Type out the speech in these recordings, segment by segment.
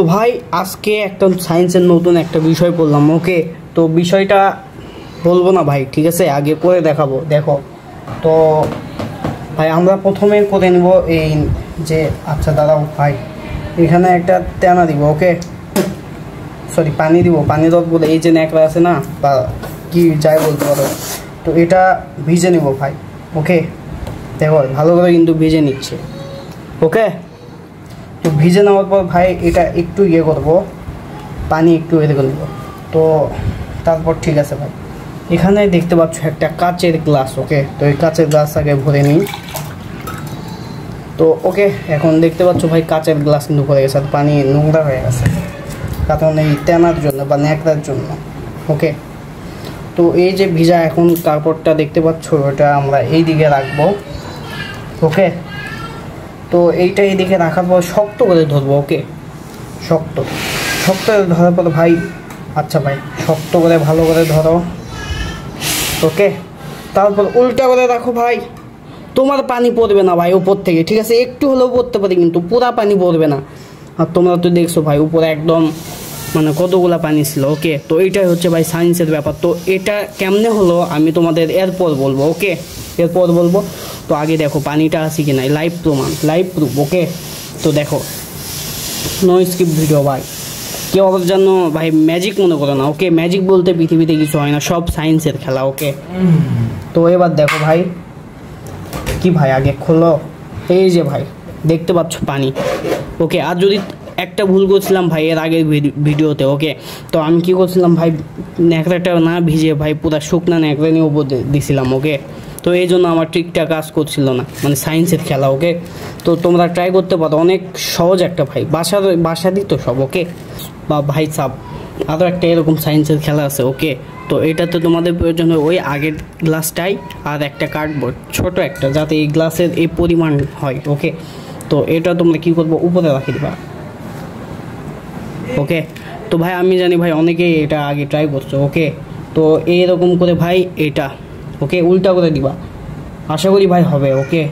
তো ভাই আজকে একটা সায়েন্সের নতুন একটা বিষয় পড়লাম। ওকে, তো বিষয়টা বলবো না ভাই, ঠিক আছে, আগে করে দেখাবো। দেখো তো ভাই আমরা প্রথমে করে নিব এই যে, আচ্ছা দাঁড়াও ভাই, এখানে একটা তেনা দিব। ওকে, সরি পানি দিব, পানি রদ বলে এই যে ন্যাকড়া আছে না, বা কি যাই বলতে পারো, তো এটা ভিজে নিব ভাই। ওকে, দেখো ভালো করে কিন্তু ভিজে নিচ্ছে। ওকে, তো ভিজে নেওয়ার পর ভাই এটা একটু ইয়ে করবো, পানি একটু এর করে নেব। তো তারপর ঠিক আছে ভাই, এখানে দেখতে পাচ্ছ একটা কাচের গ্লাস। ওকে, তো এই কাচের গ্লাস আগে ভরে নিই। তো ওকে, এখন দেখতে পাচ্ছ ভাই কাচের গ্লাস কিন্তু ভরে গেছে, আর পানি নোংরা হয়ে গেছে, কারণ এই তেনার জন্য বা ন্যাকড়ার জন্য। ওকে, তো এই যে ভিজা এখন কাপড়টা দেখতে পাচ্ছ, ওটা আমরা এই দিকে রাখবো। ওকে, তো এইটা এইদিকে রাখার পর শক্ত করে ধরবো। ওকে, শক্ত শক্ত করে ধরার পর ভাই, আচ্ছা ভাই শক্ত করে ভালো করে ধরো। ওকে, তারপর উল্টা করে রাখো ভাই, তোমার পানি পড়বে না ভাই উপর থেকে, ঠিক আছে, একটু হলেও পড়তে পারে কিন্তু পুরা পানি পড়বে না। আর তোমরা তো দেখছো ভাই উপরে একদম মানে কতগুলা পানি ছিল। ওকে, তো এইটাই হচ্ছে ভাই সায়েন্সের ব্যাপার। তো এটা কেমনে হলো আমি তোমাদের এরপর বলবো। ওকে, এরপর বলবো। তো আগে দেখো পানিটা আছে কি নাই, লাইভ প্রমাণ, লাইভ প্রুফ। ওকে, তো দেখো নো স্কিপ ভিডিও ভাই, কেউ আবার যেন ভাই ম্যাজিক মনে করো না। ওকে, ম্যাজিক বলতে পৃথিবীতে কিছু হয় না, সব সায়েন্সের খেলা। ওকে, তো এবার দেখো ভাই, কি ভাই আগে খোলো, এই যে ভাই দেখতে পাচ্ছ পানি। ওকে, আর যদি একটা ভুল করছিলাম ভাই এর আগের ভিডিওতে। ওকে, তো আমি কি করছিলাম ভাই, ন্যাকড়াটা না ভিজে ভাই পুরো শুকনা ন্যাকড়া নিয়ে উপর দিছিলাম। ওকে, তো এই জন্য আমার ট্রিকটা কাজ করছিল না, মানে সায়েন্সের খেলা। ওকে, তো তোমরা ট্রাই করতে পারো, অনেক সহজ একটা ভাই, বাসা দিত সব। ওকে, বা ভাই সাব আরও একটা এরকম সায়েন্সের খেলা আছে। ওকে, তো এটাতে তোমাদের প্রয়োজন হয় ওই আগের গ্লাসটাই আর একটা কার্ডবোর্ড ছোট একটা, যাতে এই গ্লাসের এই পরিমাণ হয়। ওকে, তো এটা তোমরা কি করবো, উপরে রাখি দিবা। ওকে, তো ভাই আমি জানি ভাই অনেকেই এটা আগে ট্রাই করছো। ওকে, তো এইরকম করে ভাই এটা, ওকে, উল্টা করে দিবা, আশা করি ভাই হবে। ওকে,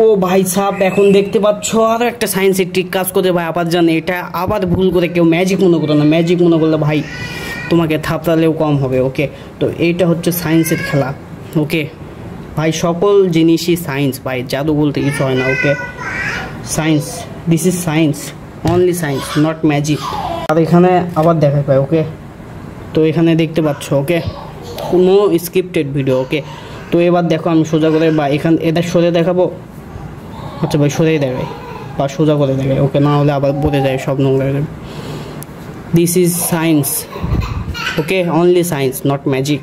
ও ভাই সাপ এখন দেখতে পাচ্ছ আরও একটা সায়েন্সের ট্রিক কাজ করে ভাই, আবার জানে এটা আবার ভুল করে কেউ ম্যাজিক মনে করো না, ম্যাজিক মনে করলে ভাই তোমাকে থাপড়ালেও কম হবে। ওকে, তো এইটা হচ্ছে সায়েন্সের খেলা। ওকে ভাই, সকল জিনিসই সায়েন্স ভাই, জাদু বলতে কিছু হয় না। Okay, science, this is science, only science, not magic. আর এখানে আবার দেখাই পাই। ওকে, তো এখানে দেখতে পাচ্ছ। ওকে, কোনো স্ক্রিপ্টেড ভিডিও। ওকে, তো এবার দেখো আমি সোজা করে বা এটা সরে দেখাবো। আচ্ছা ভাই সরেই দেখাই বা সোজা করে দেখাই। ওকে, না হলে আবার বলে যায় সব নোংরা। This is science. Okay, only science, not magic.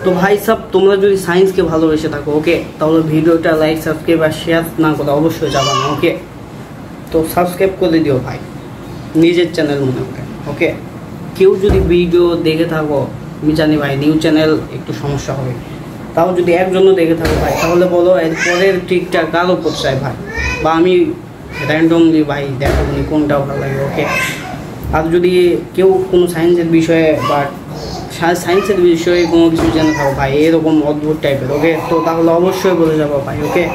তো ভাই সব তোমরা যদি সায়েন্সকে ভালোবেসে থাকো, ওকে, তাহলে ভিডিওটা লাইক, সাবস্ক্রাইব আর শেয়ার না করে অবশ্যই যাবা না। ওকে, তো সাবস্ক্রাইব করে দিও ভাই, নিজের চ্যানেল মনে করে। ওকে, কেউ যদি ভিডিও দেখে থাকো, আমি জানি ভাই নিউ চ্যানেল একটু সমস্যা হবে, তাও যদি একজনও দেখে থাকো ভাই, তাহলে বলো এর পরের ট্রিকটা কার উপর চাই ভাই, বা আমি র্যান্ডমলি ভাই দেখাবো কোনটা ভালো লাগে। ওকে, আর যদি কেউ কোনো সায়েন্সের বিষয়ে বা সায়েন্সের বিষয়ে কোনো কিছু জেনে থাকো ভাই এরকম অদ্ভুত টাইপের, ওকে, তো তাহলে অবশ্যই বলে যাবো ভাই। ওকে।